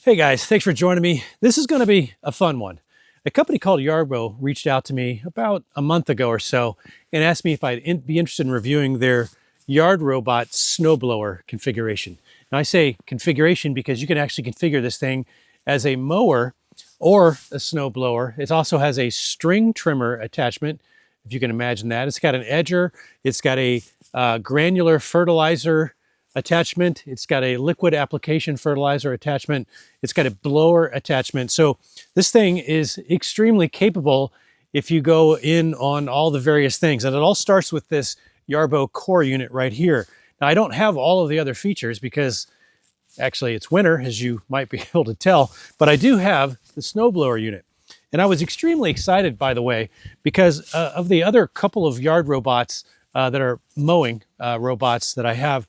Hey guys, thanks for joining me. This is going to be a fun one. A company called YARBO reached out to me about a month ago or so and asked me if I'd be interested in reviewing their yard robot snowblower configuration. Now I say configuration because you can actually configure this thing as a mower or a snowblower. It also has a string trimmer attachment, if you can imagine that. It's got an edger, it's got a granular fertilizer attachment. It's got a liquid application fertilizer attachment. It's got a blower attachment. So this thing is extremely capable if you go in on all the various things. And it all starts with this YARBO core unit right here. Now I don't have all of the other features because actually it's winter, as you might be able to tell, but I do have the snowblower unit. And I was extremely excited, by the way, because of the other couple of yard robots that are mowing robots that I have.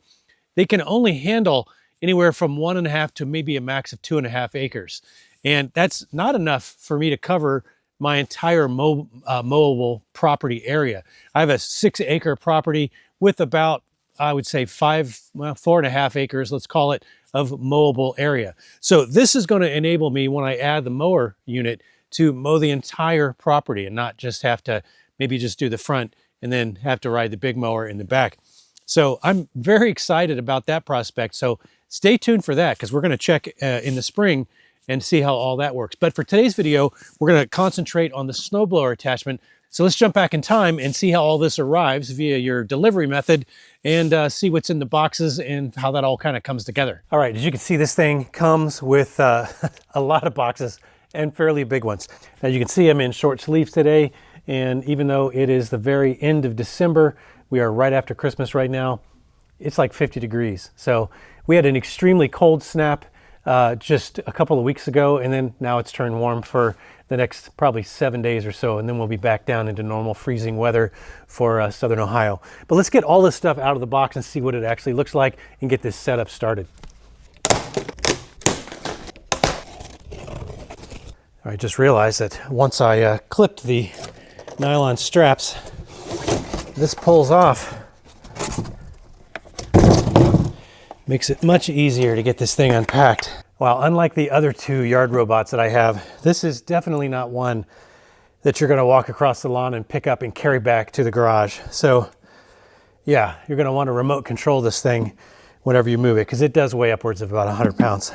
They can only handle anywhere from 1.5 to maybe a max of 2.5 acres. And that's not enough for me to cover my entire mowable property area. I have a 6-acre property with about, I would say 4.5 acres, let's call it, of mowable area. So this is going to enable me, when I add the mower unit, to mow the entire property and not just have to maybe just do the front and then have to ride the big mower in the back. So I'm very excited about that prospect. So stay tuned for that because we're going to check in the spring and see how all that works. But for today's video, we're going to concentrate on the snowblower attachment. So let's jump back in time and see how all this arrives via your delivery method and see what's in the boxes and how that all kind of comes together. All right, as you can see, this thing comes with a lot of boxes and fairly big ones. Now you can see I'm in short sleeves today. And even though it is the very end of December, we are right after Christmas right now, it's like 50 degrees. So we had an extremely cold snap just a couple of weeks ago, and then now it's turned warm for the next probably 7 days or so, and then we'll be back down into normal freezing weather for Southern Ohio. But let's get all this stuff out of the box and see what it actually looks like and get this setup started. I just realized that once I clipped the nylon straps, this pulls off. Makes it much easier to get this thing unpacked. Well, unlike the other two yard robots that I have, this is definitely not one that you're going to walk across the lawn and pick up and carry back to the garage. So yeah, you're going to want to remote control this thing whenever you move it because it does weigh upwards of about 100 pounds.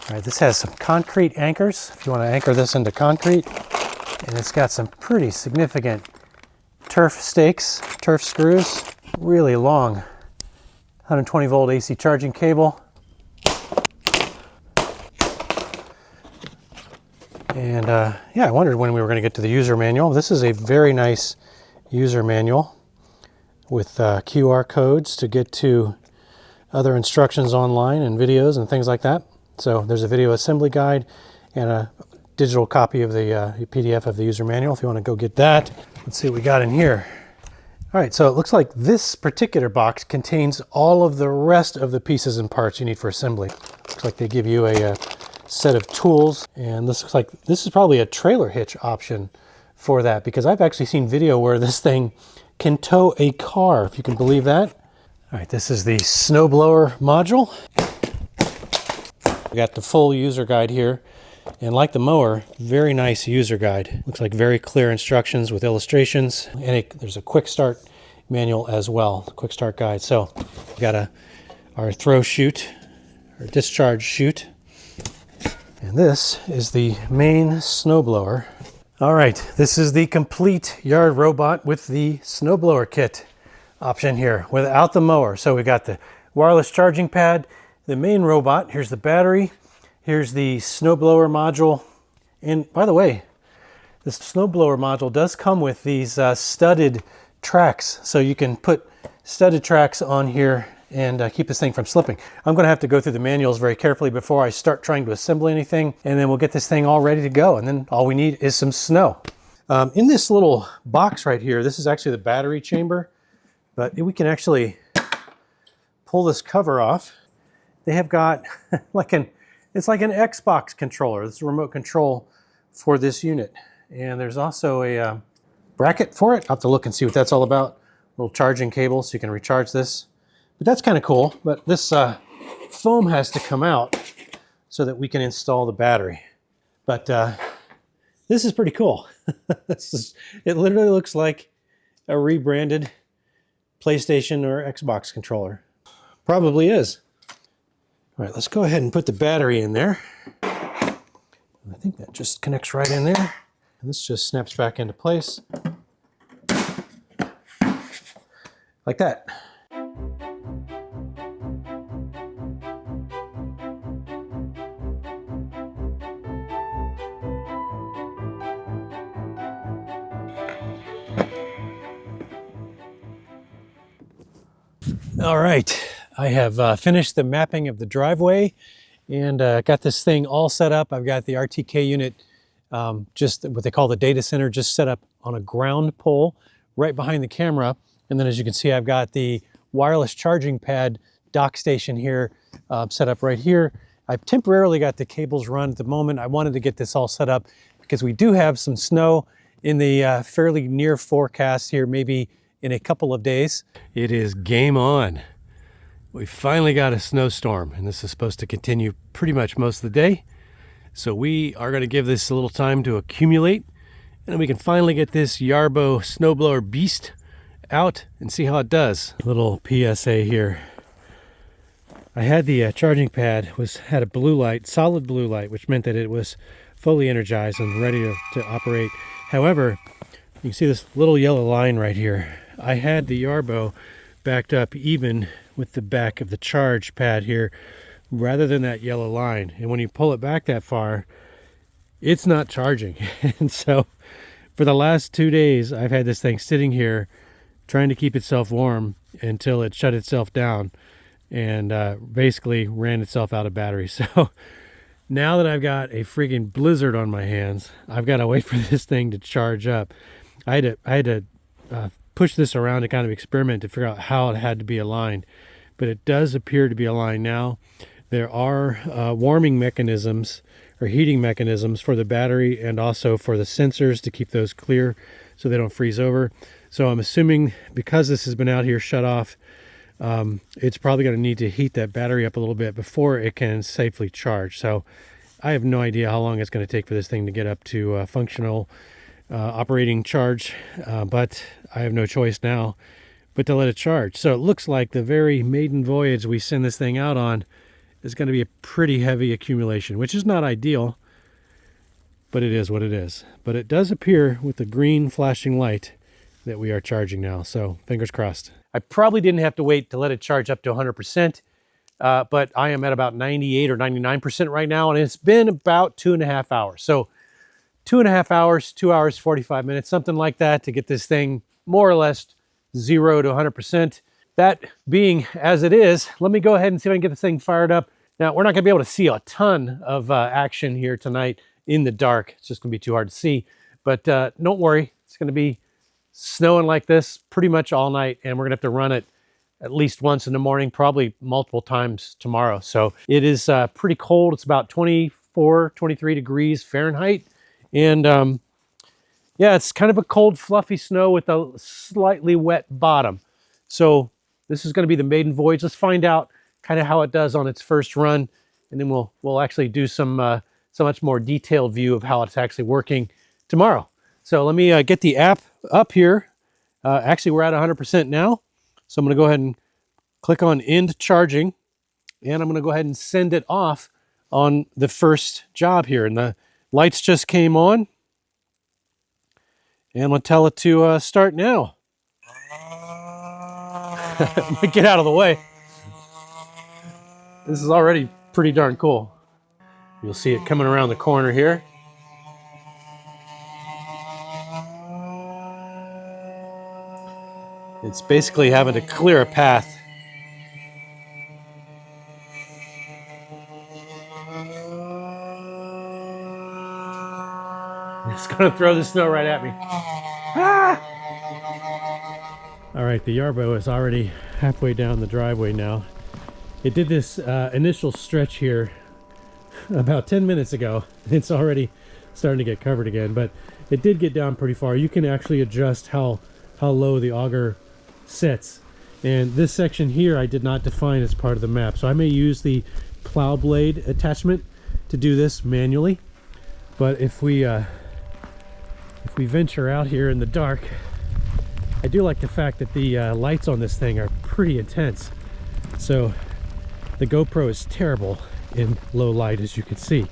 All right, this has some concrete anchors if you want to anchor this into concrete. And it's got some pretty significant turf stakes, turf screws, really long 120 volt AC charging cable. And yeah, I wondered when we were going to get to the user manual. This is a very nice user manual with QR codes to get to other instructions online and videos and things like that. So there's a video assembly guide and a digital copy of the PDF of the user manual if you want to go get that. Let's see what we got in here. All right, so it looks like this particular box contains all of the rest of the pieces and parts you need for assembly. Looks like they give you a set of tools, and this looks like this is probably a trailer hitch option for that because I've actually seen video where this thing can tow a car, if you can believe that. All right, this is the snowblower module. We got the full user guide here. And like the mower, very nice user guide. Looks like very clear instructions with illustrations. And there's a quick start manual as well, quick start guide. So we got our throw chute, our discharge chute. And this is the main snowblower. All right, this is the complete yard robot with the snowblower kit option here without the mower. So we got the wireless charging pad, the main robot, here's the battery. Here's the snowblower module. And by the way, this snowblower module does come with these studded tracks. So you can put studded tracks on here and keep this thing from slipping. I'm going to have to go through the manuals very carefully before I start trying to assemble anything. And then we'll get this thing all ready to go. And then all we need is some snow. In this little box right here, this is actually the battery chamber. But we can actually pull this cover off. They have got it's like an Xbox controller. This is a remote control for this unit. And there's also a bracket for it. I'll have to look and see what that's all about. A little charging cable so you can recharge this. But that's kind of cool. But this foam has to come out so that we can install the battery. But this is pretty cool. It literally looks like a rebranded PlayStation or Xbox controller. Probably is. All right, let's go ahead and put the battery in there. I think that just connects right in there. And this just snaps back into place. Like that. All right, I have finished the mapping of the driveway and got this thing all set up. I've got the RTK unit, just what they call the data center, just set up on a ground pole right behind the camera. And then as you can see, I've got the wireless charging pad dock station here set up right here. I've temporarily got the cables run at the moment. I wanted to get this all set up because we do have some snow in the fairly near forecast here, maybe in a couple of days. It is game on. We finally got a snowstorm, and this is supposed to continue pretty much most of the day. So we are going to give this a little time to accumulate, and then we can finally get this YARBO snowblower beast out and see how it does. Little PSA here. I had the charging pad had a blue light, solid blue light, which meant that it was fully energized and ready to operate. However, you can see this little yellow line right here. I had the YARBO backed up even with the back of the charge pad here rather than that yellow line. And when you pull it back that far, it's not charging. And so for the last 2 days, I've had this thing sitting here trying to keep itself warm until it shut itself down and basically ran itself out of battery. So now that I've got a friggin' blizzard on my hands, I've got to wait for this thing to charge up. I had to push this around to kind of experiment to figure out how it had to be aligned, but it does appear to be aligned now. There are warming mechanisms or heating mechanisms for the battery and also for the sensors to keep those clear so they don't freeze over. So I'm assuming because this has been out here shut off, it's probably going to need to heat that battery up a little bit before it can safely charge. So I have no idea how long it's going to take for this thing to get up to functional operating charge, but I have no choice now but to let it charge. So it looks like the very maiden voyage we send this thing out on is going to be a pretty heavy accumulation, which is not ideal, but it is what it is. But it does appear with the green flashing light that we are charging now, so fingers crossed. I probably didn't have to wait to let it charge up to 100%, but I am at about 98 or 99% right now, and it's been about 2.5 hours. So 2.5 hours, 2 hours, 45 minutes, something like that to get this thing more or less 0 to 100%. That being as it is, let me go ahead and see if I can get this thing fired up. Now, we're not going to be able to see a ton of action here tonight in the dark. It's just going to be too hard to see. But don't worry, it's going to be snowing like this pretty much all night, and we're going to have to run it at least once in the morning, probably multiple times tomorrow. So it is pretty cold. It's about 24, 23 degrees Fahrenheit. And yeah, it's kind of a cold, fluffy snow with a slightly wet bottom. So this is going to be the maiden voyage. Let's find out kind of how it does on its first run, and then we'll actually do some so much more detailed view of how it's actually working tomorrow. So let me get the app up here. Actually, we're at 100% now. So I'm going to go ahead and click on end charging, and I'm going to go ahead and send it off on the first job here. And the lights just came on, and I'm going to tell it to start now. Get out of the way. This is already pretty darn cool. You'll see it coming around the corner here. It's basically having to clear a path. It's going to throw the snow right at me. Ah! All right, the YARBO is already halfway down the driveway now. It did this initial stretch here about 10 minutes ago. It's already starting to get covered again, but it did get down pretty far. You can actually adjust how low the auger sits. And this section here I did not define as part of the map, so I may use the plow blade attachment to do this manually. But if we venture out here in the dark, I do like the fact that the lights on this thing are pretty intense. So the GoPro is terrible in low light, as you can see,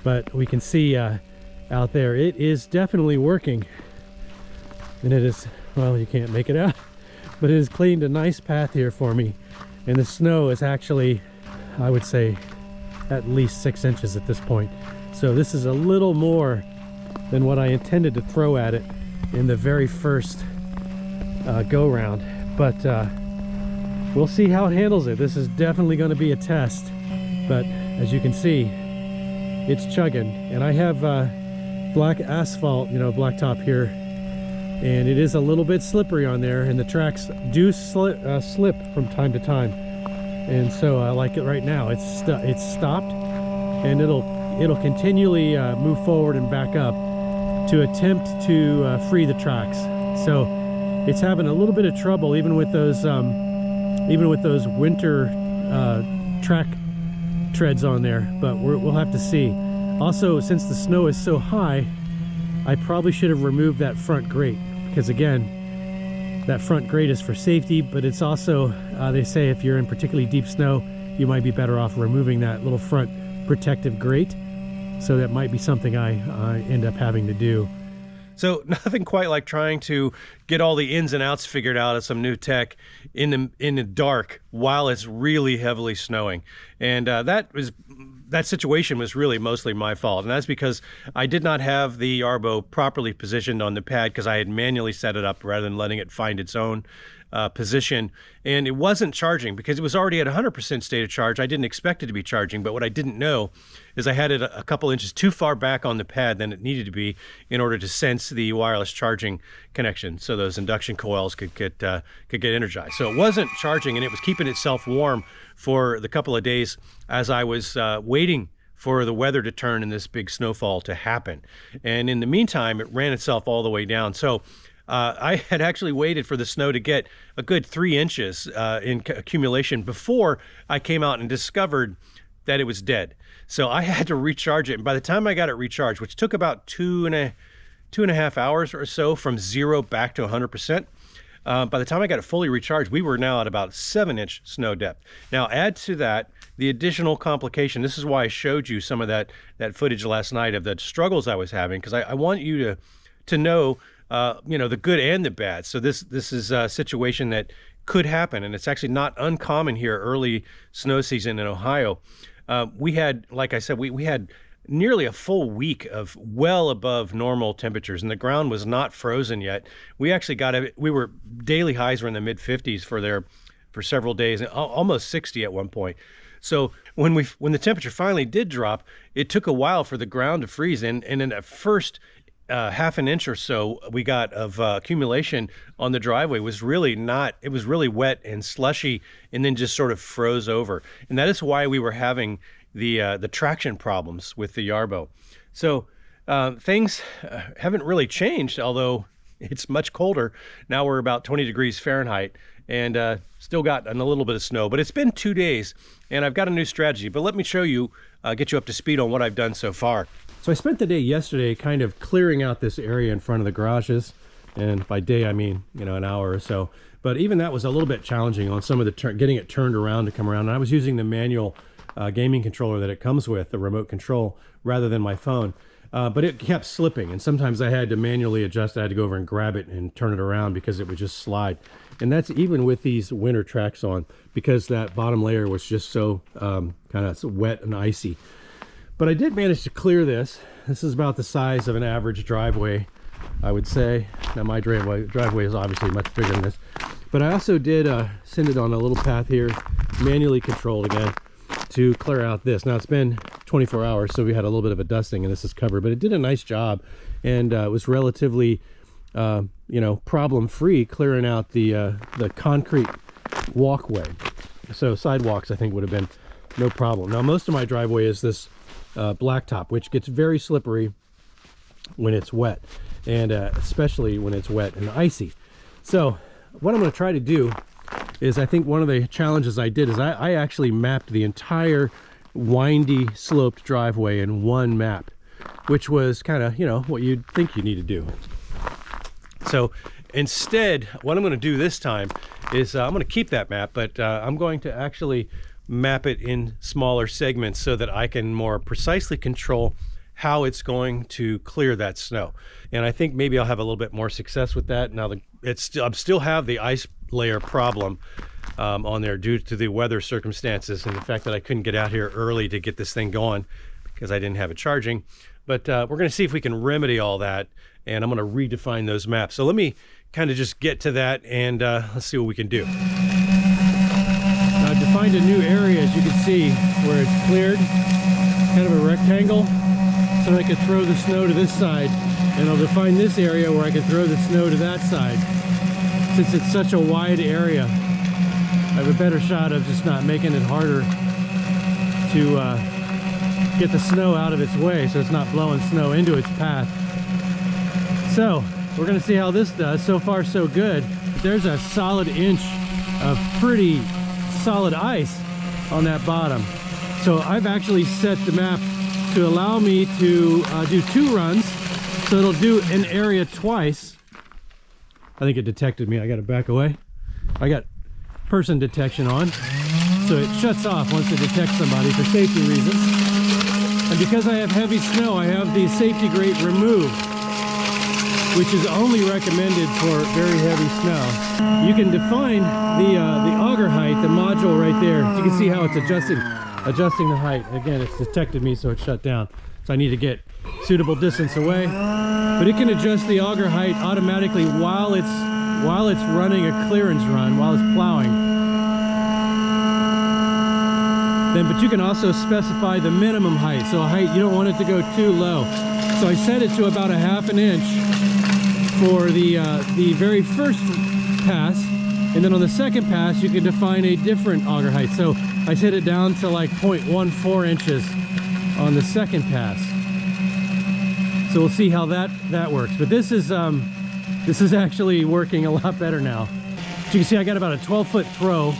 but we can see out there it is definitely working. And it is, well, you can't make it out, but it has cleaned a nice path here for me. And the snow is actually, I would say, at least 6 inches at this point. So this is a little more than what I intended to throw at it in the very first go round. But we'll see how it handles it. This is definitely going to be a test. But as you can see, it's chugging. And I have black asphalt, you know, blacktop here. And it is a little bit slippery on there, and the tracks do slip from time to time. And so I like it right now. It's stopped, and it'll continually move forward and back up to attempt to free the tracks. So it's having a little bit of trouble even with those winter track treads on there, but we'll have to see. Also, since the snow is so high, I probably should have removed that front grate, because again, that front grate is for safety, but it's also, they say if you're in particularly deep snow, you might be better off removing that little front protective grate. So that might be something I end up having to do. So nothing quite like trying to get all the ins and outs figured out of some new tech in the dark while it's really heavily snowing. And that situation was really mostly my fault. And that's because I did not have the YARBO properly positioned on the pad, because I had manually set it up rather than letting it find its own position. And it wasn't charging because it was already at 100% state of charge. I didn't expect it to be charging, but what I didn't know is I had it a couple inches too far back on the pad than it needed to be in order to sense the wireless charging connection, so those induction coils could get energized. So it wasn't charging, and it was keeping itself warm for the couple of days as I was waiting for the weather to turn and this big snowfall to happen. And in the meantime, it ran itself all the way down. So I had actually waited for the snow to get a good 3 inches in accumulation before I came out and discovered that it was dead. So I had to recharge it. And by the time I got it recharged, which took about two and a half hours or so from 0 back to 100%, by the time I got it fully recharged, we were now at about 7-inch snow depth. Now add to that the additional complication. This is why I showed you some of that footage last night of the struggles I was having, because I want you to know you know, the good and the bad. So this is a situation that could happen, and it's actually not uncommon here early snow season in Ohio. We had, like I said, we had nearly a full week of well above normal temperatures, and the ground was not frozen yet. We actually we daily highs were in the mid 50s for several days, almost 60 at one point. So when the temperature finally did drop, it took a while for the ground to freeze, and in the first half an inch or so we got of accumulation on the driveway was really it was really wet and slushy, and then just sort of froze over. And that is why we were having the traction problems with the YARBO. So things haven't really changed, although it's much colder. Now we're about 20 degrees Fahrenheit, and still got a little bit of snow, but it's been 2 days, and I've got a new strategy. But let me show you, get you up to speed on what I've done so far. So I spent the day yesterday kind of clearing out this area in front of the garages, and by day I mean, you know, an hour or so. But even that was a little bit challenging on some of the getting it turned around to come around. And I was using the manual gaming controller that it comes with, the remote control, rather than my phone. But it kept slipping, and sometimes I had to manually adjust. I had to go over and grab it and turn it around because it would just slide. And that's even with these winter tracks on, because that bottom layer was just so kind of wet and icy. But I did manage to clear this. This is about the size of an average driveway, I would say. Now my driveway is obviously much bigger than this. But I also did send it on a little path here, manually controlled again, to clear out this. Now it's been 24 hours, so we had a little bit of a dusting, and this is covered, but it did a nice job, and it was relatively you know, problem-free clearing out the concrete walkway. So sidewalks I think would have been no problem. Now most of my driveway is this blacktop, which gets very slippery when it's wet, and especially when it's wet and icy. So what I'm going to try to do is I think one of the challenges I did is I actually mapped the entire windy sloped driveway in one map, which was kind of, you know, what you'd think you need to do. So instead, what I'm going to do this time is I'm going to keep that map, but I'm going to actually map it in smaller segments so that I can more precisely control how it's going to clear that snow. And I think maybe I'll have a little bit more success with that. Now, I still have the ice layer problem on there due to the weather circumstances and the fact that I couldn't get out here early to get this thing going because I didn't have it charging. But we're going to see if we can remedy all that, and I'm going to redefine those maps. So let me kind of just get to that, and let's see what we can do. Now, I've defined a new area, as you can see, where it's cleared, kind of a rectangle, so I could throw the snow to this side, and I'll define this area where I can throw the snow to that side. Since it's such a wide area, I have a better shot of just not making it harder to get the snow out of its way, so it's not blowing snow into its path. So we're going to see how this does. So far so good. There's a solid inch of pretty solid ice on that bottom. So I've actually set the map to allow me to do 2 runs, so it'll do an area twice. I think it detected me. I got to back away. I got person detection on, so it shuts off once it detects somebody for safety reasons. And because I have heavy snow, I have the safety grate removed, which is only recommended for very heavy snow. You can define the auger height, the module right there. You can see how it's adjusting the height. Again, it's detected me, so it shut down. So I need to get suitable distance away. But it can adjust the auger height automatically while it's running a clearance run, while it's plowing. But you can also specify the minimum height. So a height, you don't want it to go too low. So I set it to about 1/2 inch for the very first pass, and then on the second pass you can define a different auger height. So I set it down to like 0.14 inches on the second pass. So we'll see how that works. But this is actually working a lot better now. So you can see I got about a 12-foot throw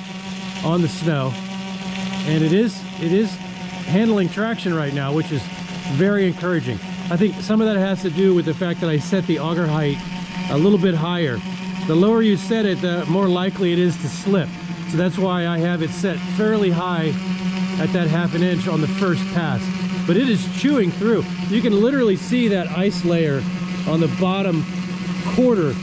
on the snow, and it is handling traction right now, which is very encouraging. I think some of that has to do with the fact that I set the auger height a little bit higher. The lower you set it, the more likely it is to slip. So that's why I have it set fairly high at that 1/2 inch on the first pass. But it is chewing through. You can literally see that ice layer on the bottom quarter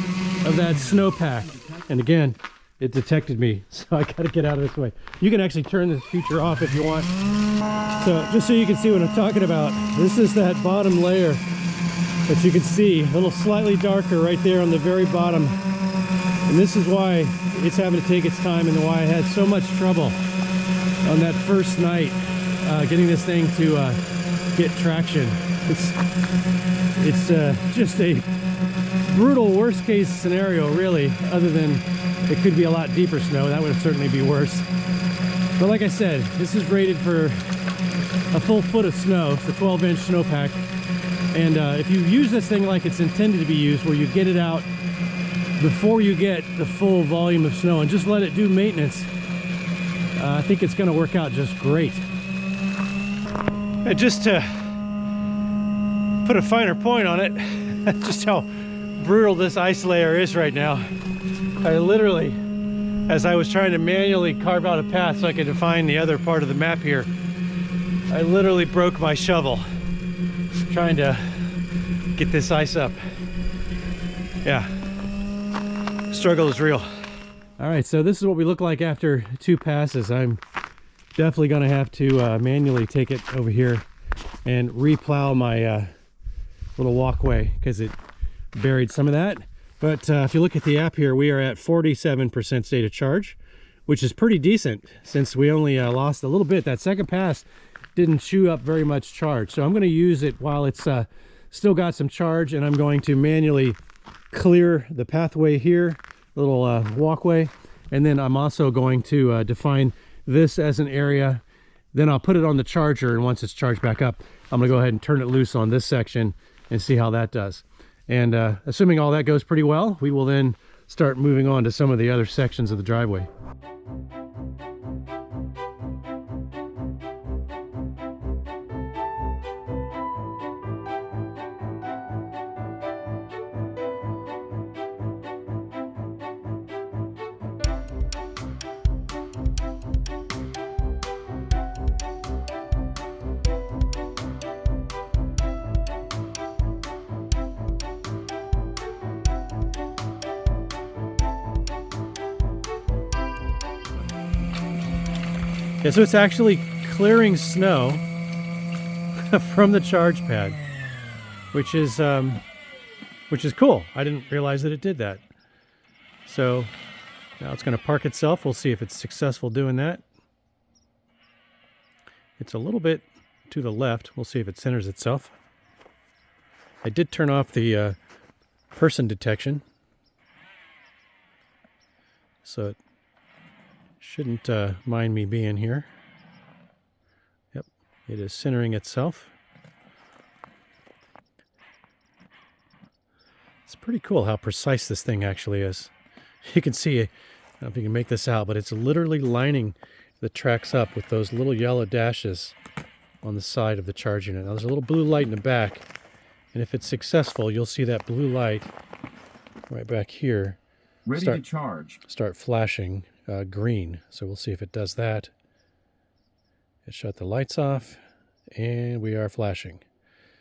of that snowpack. And again, it detected me, so I gotta get out of its way. You can actually turn this feature off if you want. So just so you can see what I'm talking about, this is that bottom layer that you can see, a little slightly darker right there on the very bottom. And this is why it's having to take its time, and why I had so much trouble on that first night getting this thing to get traction. It's just a brutal worst case scenario, really, other than it could be a lot deeper snow. That would certainly be worse. But like I said, this is rated for a full foot of snow. It's a 12-inch snowpack. And if you use this thing like it's intended to be used, where you get it out before you get the full volume of snow and just let it do maintenance, I think it's going to work out just great. And just to put a finer point on it, just how brutal this ice layer is right now. I literally, as I was trying to manually carve out a path so I could define the other part of the map here, I literally broke my shovel trying to get this ice up. Yeah, struggle is real. All right, so this is what we look like after 2 passes. I'm definitely gonna have to manually take it over here and replow my little walkway because it buried some of that. But if you look at the app here, we are at 47% state of charge, which is pretty decent since we only lost a little bit. That second pass didn't chew up very much charge. So I'm going to use it while it's still got some charge, and I'm going to manually clear the pathway here, little walkway. And then I'm also going to define this as an area. Then I'll put it on the charger, and once it's charged back up, I'm going to go ahead and turn it loose on this section and see how that does. And assuming all that goes pretty well, we will then start moving on to some of the other sections of the driveway. Yeah, so it's actually clearing snow from the charge pad, which is cool. I didn't realize that it did that. So now it's going to park itself. We'll see if it's successful doing that. It's a little bit to the left. We'll see if it centers itself. I did turn off the person detection, so it shouldn't mind me being here. Yep, it is centering itself. It's pretty cool how precise this thing actually is. You can see, I don't know if you can make this out, but it's literally lining the tracks up with those little yellow dashes on the side of the charge unit. Now there's a little blue light in the back, and if it's successful, you'll see that blue light right back here Ready to charge. Start flashing green. So we'll see if it does that. It shut the lights off, and we are flashing.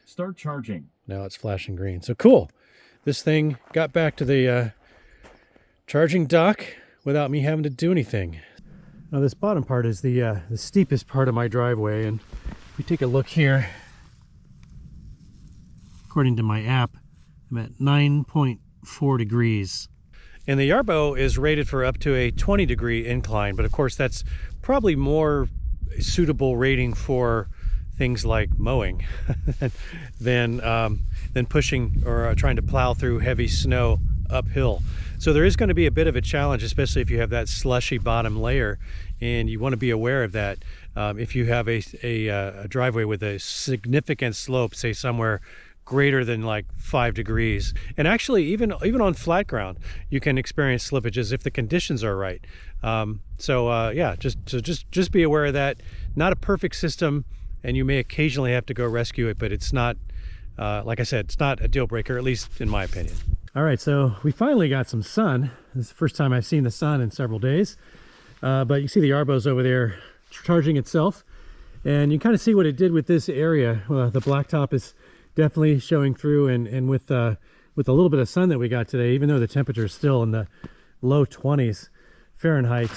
Start charging. Now it's flashing green. So cool. This thing got back to the charging dock without me having to do anything. Now this bottom part is the steepest part of my driveway, and if we take a look here, according to my app, I'm at 9.4 degrees. And the YARBO is rated for up to a 20-degree incline, but of course that's probably more suitable rating for things like mowing than pushing or trying to plow through heavy snow uphill. So there is going to be a bit of a challenge, especially if you have that slushy bottom layer, and you want to be aware of that. If you have a driveway with a significant slope, say somewhere greater than like 5 degrees, and actually even on flat ground you can experience slippages if the conditions are right. Yeah, just be aware of that. Not a perfect system, and you may occasionally have to go rescue it, but it's not like I said, it's not a deal breaker, at least in my opinion. All right, so we finally got some sun. This is the first time I've seen the sun in several days, but you see the YARBO's over there charging itself, and you kind of see what it did with this area. The blacktop is definitely showing through, and with a little bit of sun that we got today, even though the temperature is still in the low 20s Fahrenheit,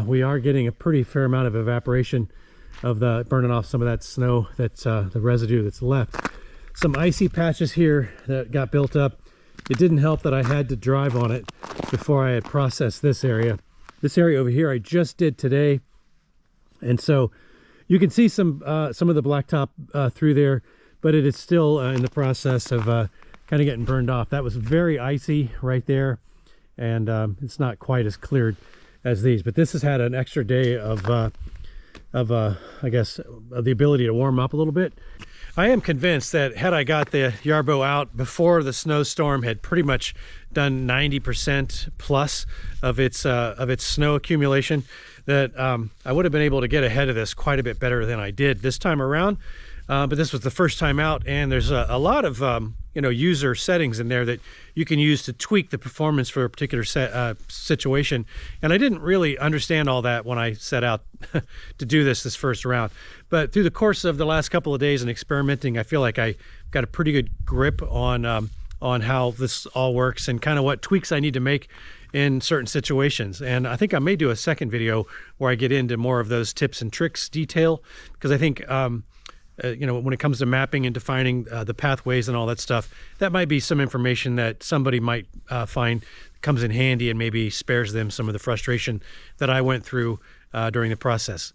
we are getting a pretty fair amount of evaporation of the burning off some of that snow, that's the residue that's left. Some icy patches here that got built up. It didn't help that I had to drive on it before I had processed this area. This area over here I just did today, and so you can see some of the blacktop through there, but it is still in the process of kind of getting burned off. That was very icy right there, and it's not quite as cleared as these. But this has had an extra day of I guess, the ability to warm up a little bit. I am convinced that had I got the YARBO out before the snowstorm had pretty much done 90% plus of its snow accumulation, that I would have been able to get ahead of this quite a bit better than I did this time around. But this was the first time out, and there's a lot of user settings in there that you can use to tweak the performance for a particular situation. And I didn't really understand all that when I set out to do this first round. But through the course of the last couple of days and experimenting, I feel like I got a pretty good grip on how this all works and kind of what tweaks I need to make in certain situations. And I think I may do a second video where I get into more of those tips and tricks detail, because I think when it comes to mapping and defining the pathways and all that stuff, that might be some information that somebody might find comes in handy and maybe spares them some of the frustration that I went through during the process.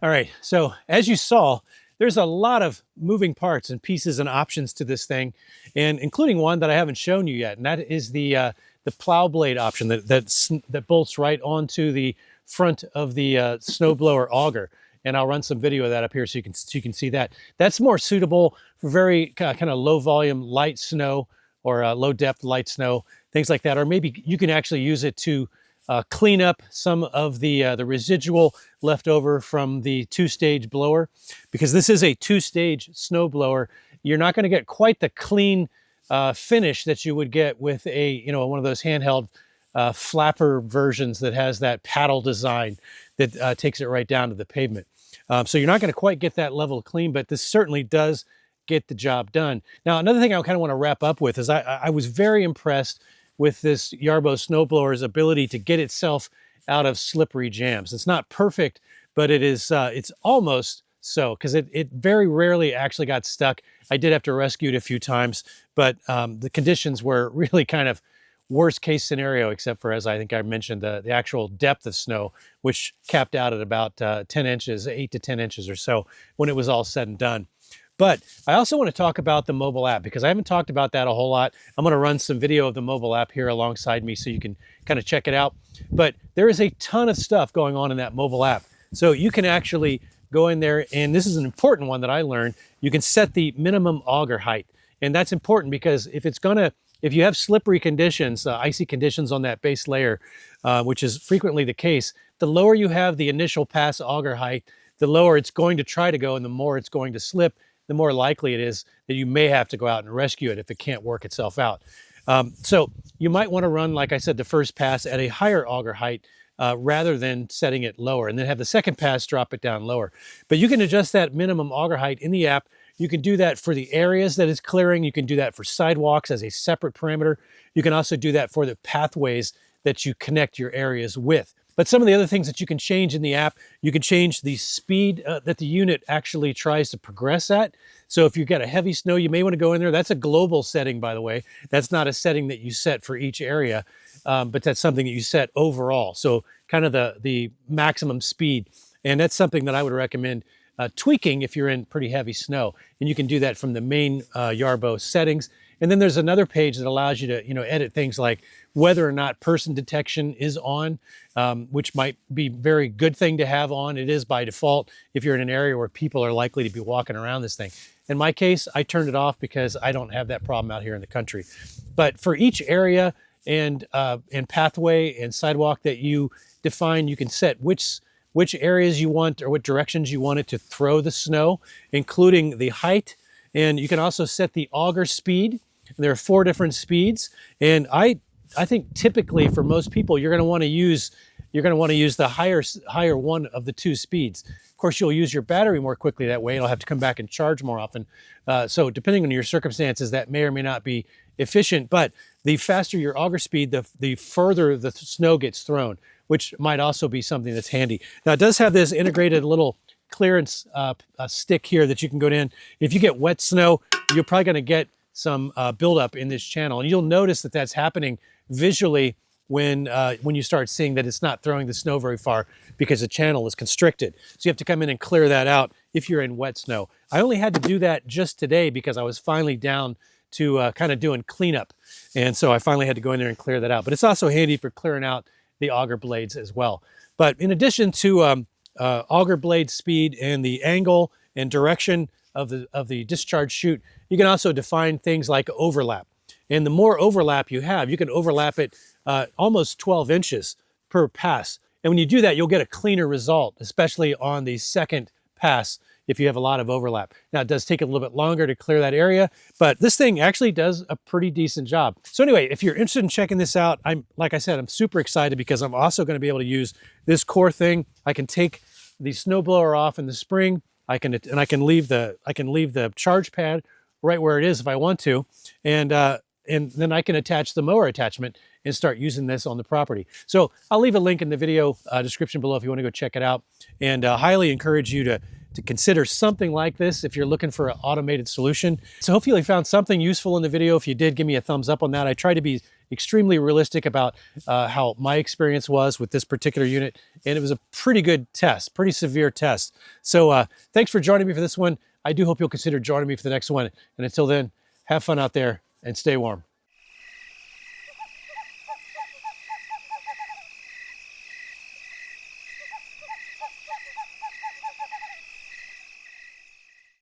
All right, so as you saw, there's a lot of moving parts and pieces and options to this thing, and including one that I haven't shown you yet, and that is the plow blade option that bolts right onto the front of the snowblower auger. And I'll run some video of that up here so you can see that. That's more suitable for very kind of low volume, light snow or low depth, light snow, things like that. Or maybe you can actually use it to clean up some of the residual left over from the two-stage blower, because this is a two-stage snow blower. You're not going to get quite the clean finish that you would get with a, one of those handheld flapper versions that has that paddle design that takes it right down to the pavement. So you're not going to quite get that level of clean, but this certainly does get the job done. Now, another thing I kind of want to wrap up with is I was very impressed with this YARBO snowblower's ability to get itself out of slippery jams. It's not perfect, but it is. It's almost so, because it very rarely actually got stuck. I did have to rescue it a few times, but the conditions were really kind of worst case scenario, except for, as I think I mentioned, the actual depth of snow, which capped out at about 10 inches, 8 to 10 inches or so when it was all said and done. But I also want to talk about the mobile app, because I haven't talked about that a whole lot. I'm going to run some video of the mobile app here alongside me so you can kind of check it out. But there is a ton of stuff going on in that mobile app. So you can actually go in there, and this is an important one that I learned. You can set the minimum auger height. And that's important because if you have slippery conditions, icy conditions on that base layer, which is frequently the case, the lower you have the initial pass auger height, the lower it's going to try to go, and the more it's going to slip, the more likely it is that you may have to go out and rescue it if it can't work itself out. So you might want to run, like I said, the first pass at a higher auger height rather than setting it lower, and then have the second pass drop it down lower. But you can adjust that minimum auger height in the app. You can do that for the areas that it's clearing. You can do that for sidewalks as a separate parameter. You can also do that for the pathways that you connect your areas with. But some of the other things that you can change in the app, you can change the speed that the unit actually tries to progress at. So if you've got a heavy snow, you may want to go in there. That's a global setting, by the way. That's not a setting that you set for each area, but that's something that you set overall. So kind of the maximum speed. And that's something that I would recommend tweaking if you're in pretty heavy snow. And you can do that from the main YARBO settings. And then there's another page that allows you to edit things like whether or not person detection is on, which might be a very good thing to have on. It is by default if you're in an area where people are likely to be walking around this thing. In my case, I turned it off because I don't have that problem out here in the country. But for each area and pathway and sidewalk that you define, you can set which areas you want or what directions you want it to throw the snow, including the height. And you can also set the auger speed. And there are 4 different speeds. And I think typically for most people, you're going to want to use the higher one of the 2 speeds. Of course, you'll use your battery more quickly that way. It'll have to come back and charge more often. So depending on your circumstances, that may or may not be efficient. But the faster your auger speed, the further the snow gets thrown, which might also be something that's handy. Now, it does have this integrated little clearance stick here that you can go in. If you get wet snow, you're probably going to get some buildup in this channel. And you'll notice that that's happening visually when you start seeing that it's not throwing the snow very far because the channel is constricted. So you have to come in and clear that out if you're in wet snow. I only had to do that just today because I was finally down to kind of doing cleanup. And so I finally had to go in there and clear that out. But it's also handy for clearing out the auger blades as well. But in addition to auger blade speed and the angle and direction of the discharge chute, you can also define things like overlap. And the more overlap you have, you can overlap it almost 12 inches per pass. And when you do that, you'll get a cleaner result, especially on the second pass if you have a lot of overlap. Now, it does take a little bit longer to clear that area, but this thing actually does a pretty decent job. So anyway, if you're interested in checking this out, like I said, I'm super excited because I'm also going to be able to use this core thing. I can take the snowblower off in the spring. I can leave the charge pad right where it is if I want to, and then I can attach the mower attachment and start using this on the property. So I'll leave a link in the video description below if you want to go check it out, and highly encourage you to consider something like this if you're looking for an automated solution. So hopefully you found something useful in the video. If you did, give me a thumbs up on that. I try to be extremely realistic about how my experience was with this particular unit, and it was a pretty good test, pretty severe test. So thanks for joining me for this one. I do hope you'll consider joining me for the next one. And until then, have fun out there and stay warm.